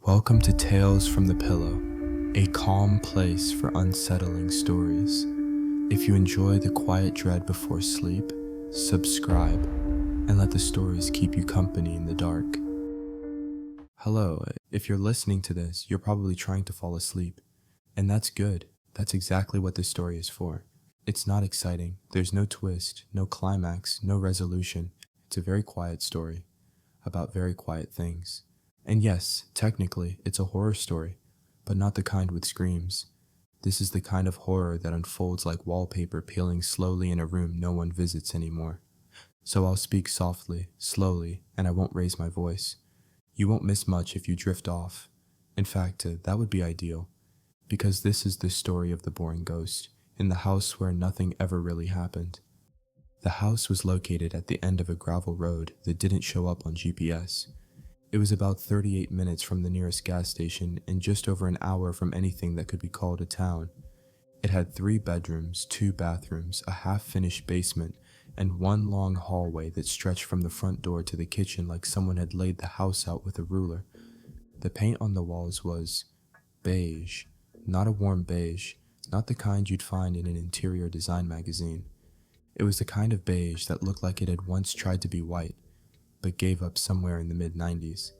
Welcome to Tales from the Pillow, a calm place for unsettling stories. If you enjoy the quiet dread before sleep, subscribe and let the stories keep you company in the dark. Hello, if you're listening to this, you're probably trying to fall asleep. And that's good. That's exactly what this story is for. It's not exciting. There's no twist, no climax, no resolution. It's a very quiet story about very quiet things. And yes, technically, it's a horror story, but not the kind with screams. This is the kind of horror that unfolds like wallpaper peeling slowly in a room no one visits anymore. So I'll speak softly, slowly, and I won't raise my voice. You won't miss much if you drift off. In fact, that would be ideal, because this is the story of the boring ghost in the house where nothing ever really happened. The house was located at the end of a gravel road that didn't show up on GPS. It was about 38 minutes from the nearest gas station and just over an hour from anything that could be called a town. It had 3 bedrooms, 2 bathrooms, a half-finished basement, and one long hallway that stretched from the front door to the kitchen like someone had laid the house out with a ruler. The paint on the walls was beige, not a warm beige, not the kind you'd find in an interior design magazine. It was the kind of beige that looked like it had once tried to be white, but gave up somewhere in the mid-90s.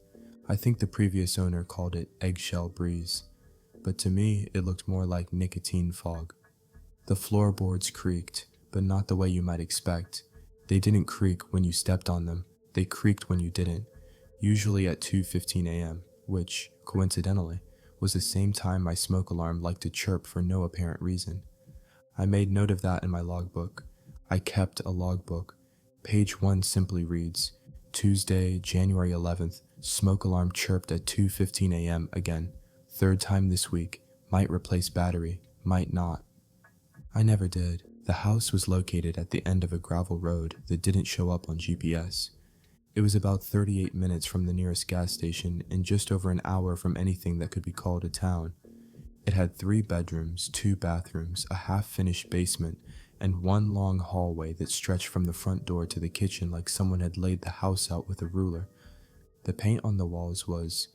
I think the previous owner called it eggshell breeze, but to me it looked more like nicotine fog. The floorboards creaked, but not the way you might expect. They didn't creak when you stepped on them, they creaked when you didn't, usually at 2:15 a.m., which, coincidentally, was the same time my smoke alarm liked to chirp for no apparent reason. I made note of that in my logbook. I kept a logbook. Page 1 simply reads, Tuesday, January 11th, smoke alarm chirped at 2:15 a.m. again. 3rd time this week. Might replace battery, might not. I never did. The house was located at the end of a gravel road that didn't show up on GPS. It was about 38 minutes from the nearest gas station and just over an hour from anything that could be called a town. It had 3 bedrooms, 2 bathrooms, a half-finished basement, and one long hallway that stretched from the front door to the kitchen like someone had laid the house out with a ruler. The paint on the walls was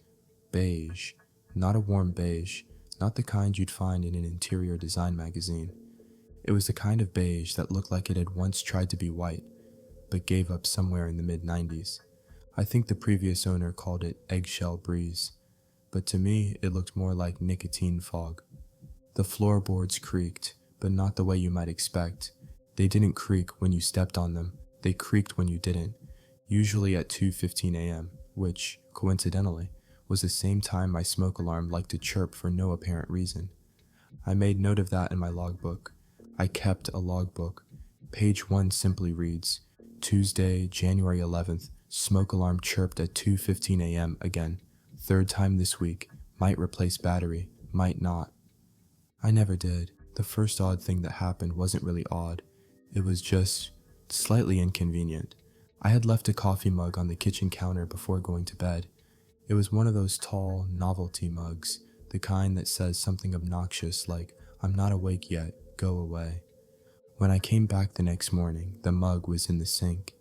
beige, not a warm beige, not the kind you'd find in an interior design magazine. It was the kind of beige that looked like it had once tried to be white, but gave up somewhere in the mid-90s. I think the previous owner called it eggshell breeze, but to me it looked more like nicotine fog. The floorboards creaked, but not the way you might expect. They didn't creak when you stepped on them, they creaked when you didn't, usually at 2:15 a.m., which, coincidentally, was the same time my smoke alarm liked to chirp for no apparent reason. I made note of that in my logbook. I kept a logbook. Page 1 simply reads, Tuesday, January 11th, smoke alarm chirped at 2:15 a.m. again. 3rd time this week. Might replace battery, might not. I never did. The first odd thing that happened wasn't really odd. It was just slightly inconvenient. I had left a coffee mug on the kitchen counter before going to bed. It was one of those tall, novelty mugs, the kind that says something obnoxious like, "I'm not awake yet, go away." When I came back the next morning, the mug was in the sink.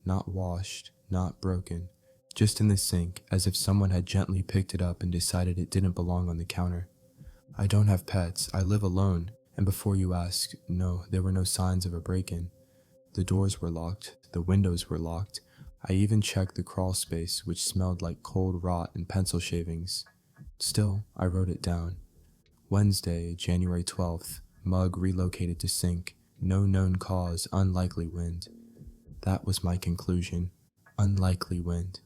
Not washed, not broken, just in the sink, as if someone had gently picked it up and decided it didn't belong on the counter. I don't have pets, I live alone, and before you ask, no, there were no signs of a break-in. The doors were locked, the windows were locked. I even checked the crawl space, which smelled like cold rot and pencil shavings. Still, I wrote it down. Wednesday, January 12th, mug relocated to sink, no known cause, unlikely wind. That was my conclusion. Unlikely wind.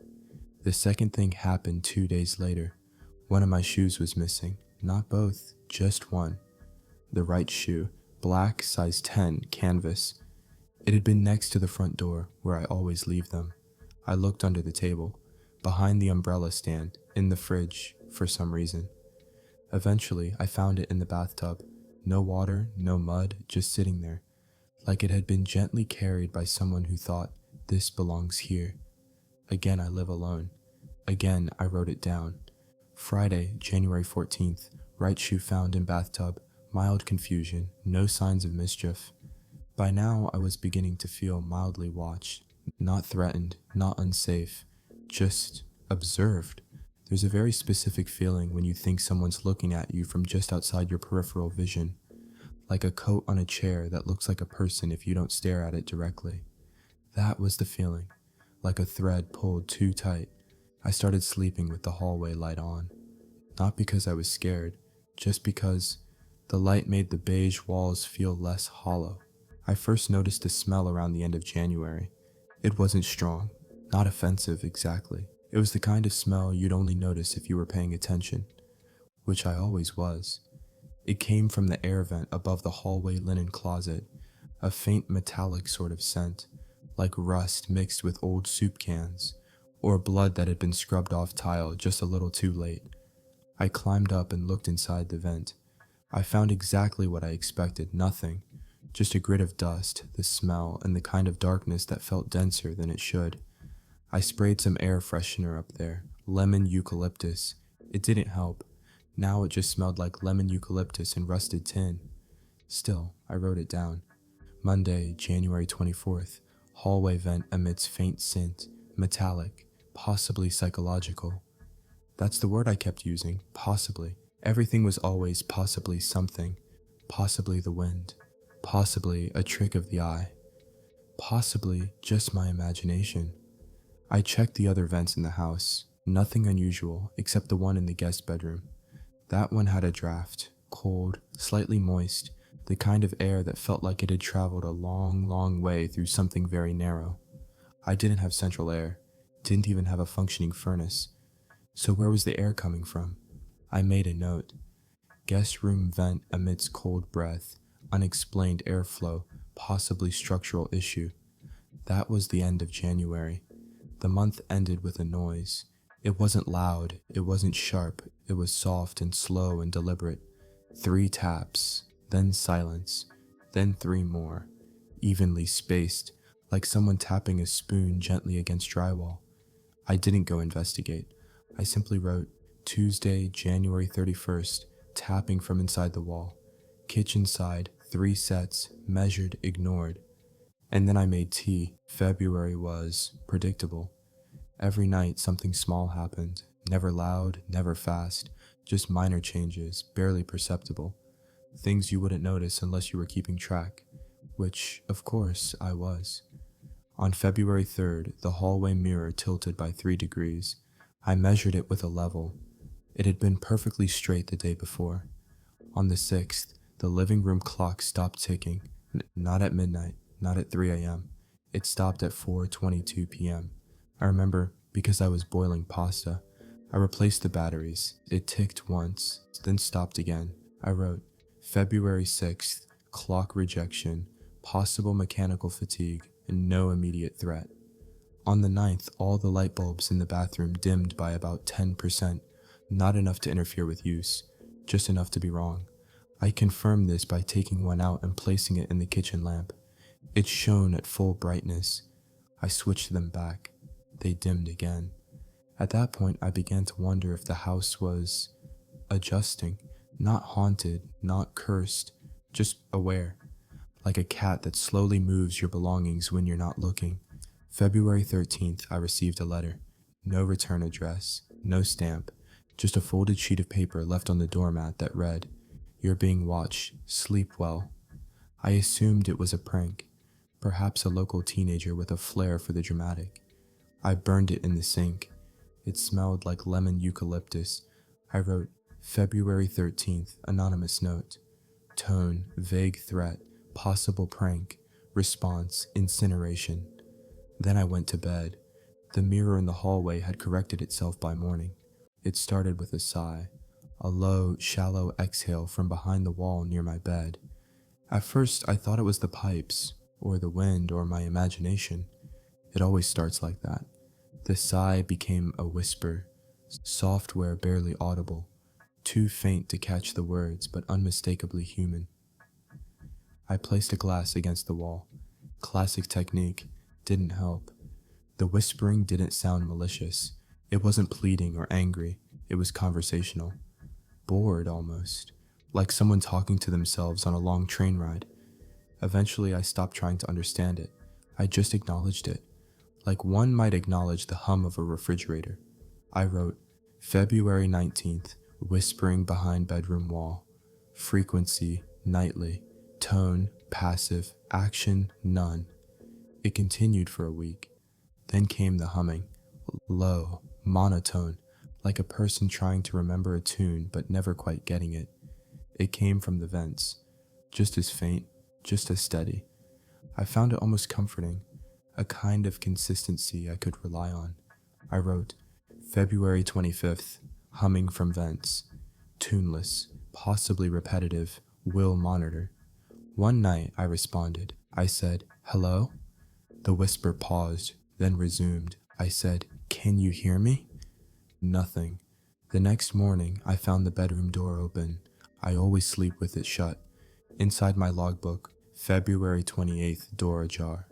The second thing happened 2 days later. One of my shoes was missing. Not both, just one. The right shoe, black, size 10, canvas. It had been next to the front door, where I always leave them. I looked under the table, behind the umbrella stand, in the fridge, for some reason. Eventually, I found it in the bathtub. No water, no mud, just sitting there, like it had been gently carried by someone who thought, this belongs here. Again, I live alone. Again, I wrote it down. Friday, January 14th, right shoe found in bathtub, mild confusion, no signs of mischief. By now, I was beginning to feel mildly watched, not threatened, not unsafe, just observed. There's a very specific feeling when you think someone's looking at you from just outside your peripheral vision, like a coat on a chair that looks like a person if you don't stare at it directly. That was the feeling, like a thread pulled too tight. I started sleeping with the hallway light on, not because I was scared, just because the light made the beige walls feel less hollow. I first noticed the smell around the end of January. It wasn't strong, not offensive exactly. It was the kind of smell you'd only notice if you were paying attention, which I always was. It came from the air vent above the hallway linen closet, a faint metallic sort of scent, like rust mixed with old soup cans, or blood that had been scrubbed off tile just a little too late. I climbed up and looked inside the vent. I found exactly what I expected, nothing. Just a grit of dust, the smell, and the kind of darkness that felt denser than it should. I sprayed some air freshener up there, lemon eucalyptus. It didn't help. Now it just smelled like lemon eucalyptus and rusted tin. Still, I wrote it down. Monday, January 24th. Hallway vent emits faint scent, metallic, possibly psychological. That's the word I kept using, possibly. Everything was always possibly something. Possibly the wind. Possibly a trick of the eye. Possibly just my imagination. I checked the other vents in the house. Nothing unusual, except the one in the guest bedroom. That one had a draft, cold, slightly moist, the kind of air that felt like it had traveled a long, long way through something very narrow. I didn't have central air, didn't even have a functioning furnace. So where was the air coming from? I made a note. Guest room vent emits cold breath, unexplained airflow, possibly structural issue. That was the end of January. The month ended with a noise. It wasn't loud, it wasn't sharp, it was soft and slow and deliberate. 3 taps, then silence, then 3 more, evenly spaced, like someone tapping a spoon gently against drywall. I didn't go investigate. I simply wrote, Tuesday, January 31st, tapping from inside the wall. Kitchen side, 3 sets, measured, ignored. And then I made tea. February was predictable. Every night something small happened, never loud, never fast, just minor changes, barely perceptible. Things you wouldn't notice unless you were keeping track, which, of course, I was. On February 3rd, the hallway mirror tilted by 3 degrees. I measured it with a level. It had been perfectly straight the day before. On the 6th, the living room clock stopped ticking, not at midnight, not at 3 a.m. It stopped at 4:22 p.m. I remember because I was boiling pasta. I replaced the batteries. It ticked once, then stopped again. I wrote, February 6th, clock rejection, possible mechanical fatigue, and no immediate threat. On the 9th, all the light bulbs in the bathroom dimmed by about 10%, not enough to interfere with use, just enough to be wrong. I confirmed this by taking one out and placing it in the kitchen lamp. It shone at full brightness. I switched them back. They dimmed again. At that point, I began to wonder if the house was adjusting, not haunted, not cursed, just aware, like a cat that slowly moves your belongings when you're not looking. February 13th, I received a letter. No return address, no stamp, just a folded sheet of paper left on the doormat that read, You're being watched, sleep well. I assumed it was a prank, perhaps a local teenager with a flair for the dramatic. I burned it in the sink. It smelled like lemon eucalyptus. I wrote, February 13th, anonymous note. Tone, vague threat, possible prank, response, incineration. Then I went to bed. The mirror in the hallway had corrected itself by morning. It started with a sigh, a low, shallow exhale from behind the wall near my bed. At first, I thought it was the pipes, or the wind, or my imagination. It always starts like that. The sigh became a whisper, software barely audible, too faint to catch the words, but unmistakably human. I placed a glass against the wall. Classic technique. Didn't help. The whispering didn't sound malicious. It wasn't pleading or angry. It was conversational. Bored, almost. Like someone talking to themselves on a long train ride. Eventually, I stopped trying to understand it. I just acknowledged it. Like one might acknowledge the hum of a refrigerator. I wrote, February 19th, whispering behind bedroom wall. Frequency, nightly. Tone, passive. Action, none. It continued for a week. Then came the humming. Low, monotone, like a person trying to remember a tune but never quite getting it. It came from the vents. Just as faint, just as steady. I found it almost comforting, a kind of consistency I could rely on. I wrote, February 25th, humming from vents. Tuneless, possibly repetitive, will monitor. One night I responded. I said, hello? The whisper paused, then resumed. I said, can you hear me? Nothing. The next morning I found the bedroom door open. I always sleep with it shut. Inside my logbook, February 28th, door ajar.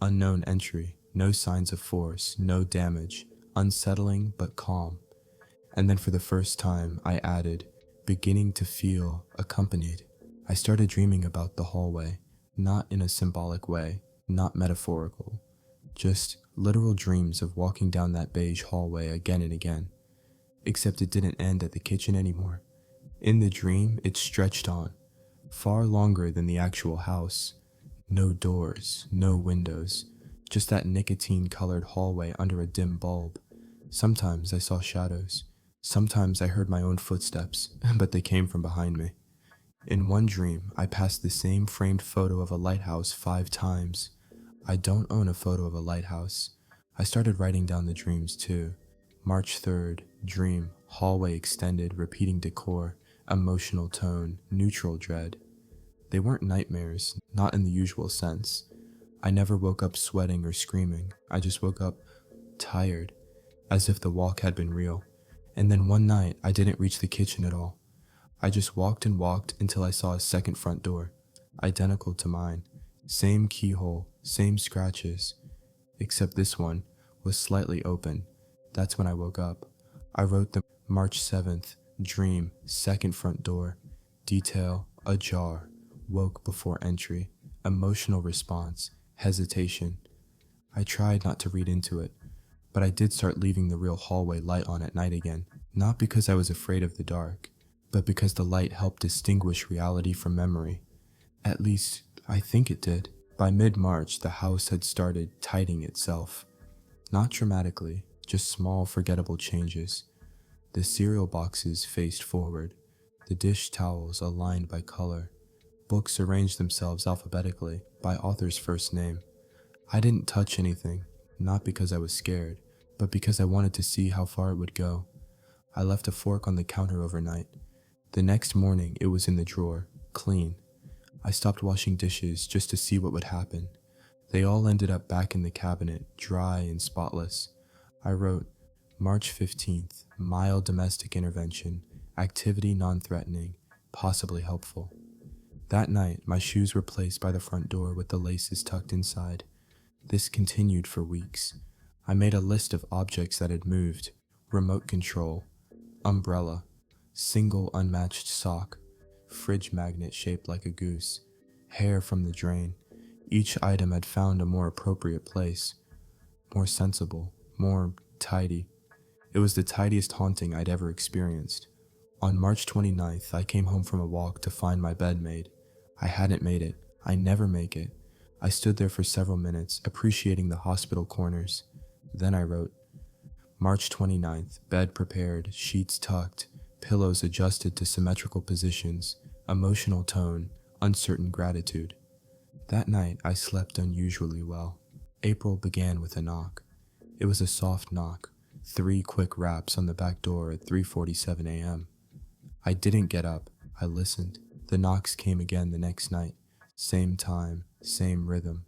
Unknown entry, no signs of force, no damage, unsettling but calm. And then for the first time I added, beginning to feel accompanied. I started dreaming about the hallway, not in a symbolic way, not metaphorical, just literal dreams of walking down that beige hallway again and again. Except it didn't end at the kitchen anymore. In the dream, it stretched on, far longer than the actual house. No doors, no windows, just that nicotine-colored hallway under a dim bulb. Sometimes I saw shadows. Sometimes I heard my own footsteps, but they came from behind me. In one dream, I passed the same framed photo of a lighthouse 5 times. I don't own a photo of a lighthouse. I started writing down the dreams too. March 3rd, dream, hallway extended, repeating decor, emotional tone, neutral dread. They weren't nightmares, not in the usual sense. I never woke up sweating or screaming. I just woke up tired, as if the walk had been real. And then one night, I didn't reach the kitchen at all. I just walked and walked until I saw a second front door, identical to mine. Same keyhole, same scratches, except this one was slightly open. That's when I woke up. I wrote the March 7th, dream, second front door, detail, ajar, woke before entry, emotional response, hesitation. I tried not to read into it, but I did start leaving the real hallway light on at night again, not because I was afraid of the dark, but because the light helped distinguish reality from memory. At least, I think it did. By mid-March, the house had started tidying itself. Not dramatically, just small, forgettable changes. The cereal boxes faced forward, the dish towels aligned by color. Books arranged themselves alphabetically, by author's first name. I didn't touch anything, not because I was scared, but because I wanted to see how far it would go. I left a fork on the counter overnight. The next morning, it was in the drawer, clean. I stopped washing dishes just to see what would happen. They all ended up back in the cabinet, dry and spotless. I wrote, March 15th, mild domestic intervention, activity non-threatening, possibly helpful. That night, my shoes were placed by the front door with the laces tucked inside. This continued for weeks. I made a list of objects that had moved: remote control, umbrella, single unmatched sock, fridge magnet shaped like a goose, hair from the drain. Each item had found a more appropriate place, more sensible, more tidy. It was the tidiest haunting I'd ever experienced. On March 29th, I came home from a walk to find my bed made. I hadn't made it. I never make it. I stood there for several minutes, appreciating the hospital corners. Then I wrote, March 29th, bed prepared, sheets tucked, pillows adjusted to symmetrical positions, emotional tone, uncertain gratitude. That night, I slept unusually well. April began with a knock. It was a soft knock, 3 quick raps on the back door at 3:47 a.m. I didn't get up. I listened. The knocks came again the next night. Same time, same rhythm.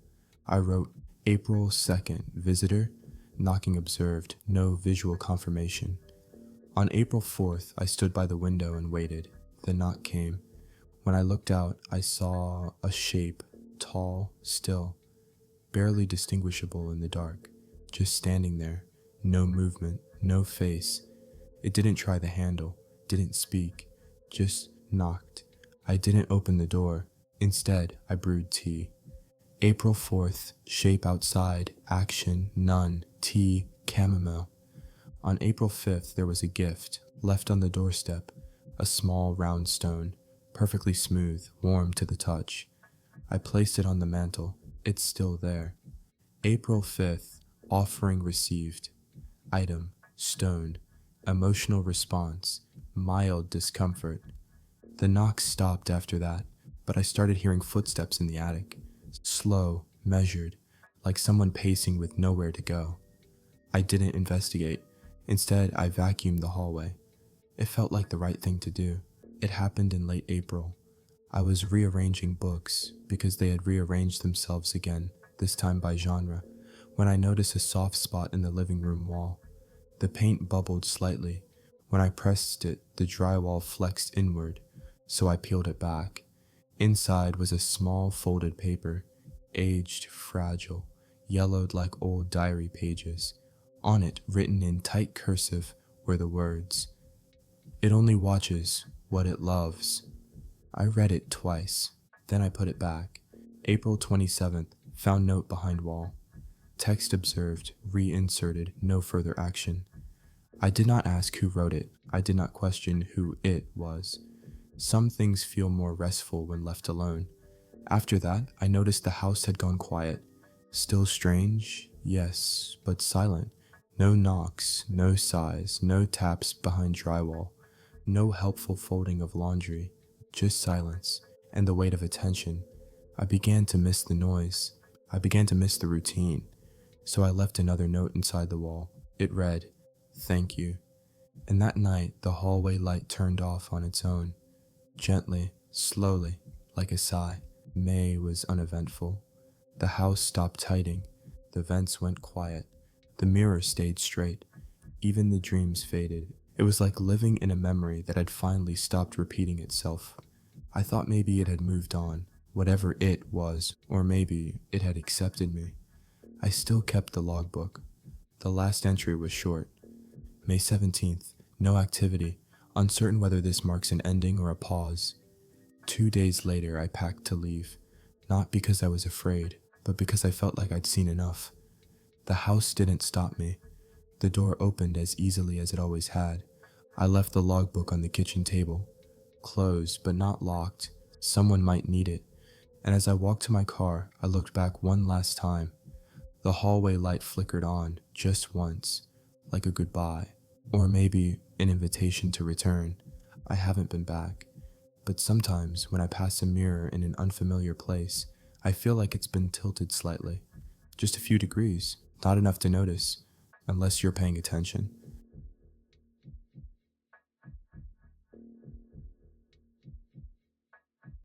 I wrote, April 2nd, visitor, knocking observed, no visual confirmation. On April 4th, I stood by the window and waited. The knock came. When I looked out, I saw a shape, tall, still, barely distinguishable in the dark, just standing there, no movement, no face. It didn't try the handle, didn't speak, just knocked. I didn't open the door. Instead, I brewed tea. April 4th, shape outside, action, none, tea, chamomile. On April 5th, there was a gift left on the doorstep, a small round stone, perfectly smooth, warm to the touch. I placed it on the mantel. It's still there. April 5th, offering received. Item, stone. Emotional response, mild discomfort. The knock stopped after that, but I started hearing footsteps in the attic. Slow, measured, like someone pacing with nowhere to go. I didn't investigate. Instead, I vacuumed the hallway. It felt like the right thing to do. It happened in late April. I was rearranging books because they had rearranged themselves again, this time by genre, when I noticed a soft spot in the living room wall. The paint bubbled slightly. When I pressed it, the drywall flexed inward, so I peeled it back. Inside was a small folded paper, aged, fragile, yellowed like old diary pages. On it, written in tight cursive, were the words, "It only watches what it loves." I read it twice, then I put it back. April 27th, found note behind wall. Text observed, reinserted, no further action. I did not ask who wrote it. I did not question who it was. Some things feel more restful when left alone. After that, I noticed the house had gone quiet. Still strange, yes, but silent. No knocks, no sighs, no taps behind drywall, no helpful folding of laundry, just silence and the weight of attention. I began to miss the noise. I began to miss the routine. So I left another note inside the wall. It read, "Thank you." And that night, the hallway light turned off on its own. Gently, slowly, like a sigh. May was uneventful. The house stopped tighting. The vents went quiet. The mirror stayed straight. Even the dreams faded. It was like living in a memory that had finally stopped repeating itself. I thought maybe it had moved on, whatever it was, or maybe it had accepted me. I still kept the logbook. The last entry was short. May 17th, no activity, uncertain whether this marks an ending or a pause. 2 days later, I packed to leave, not because I was afraid, but because I felt like I'd seen enough. The house didn't stop me. The door opened as easily as it always had. I left the logbook on the kitchen table. Closed, but not locked. Someone might need it. And as I walked to my car, I looked back one last time. The hallway light flickered on, just once, like a goodbye, or maybe an invitation to return. I haven't been back. But sometimes, when I pass a mirror in an unfamiliar place, I feel like it's been tilted slightly. Just a few degrees, not enough to notice, unless you're paying attention.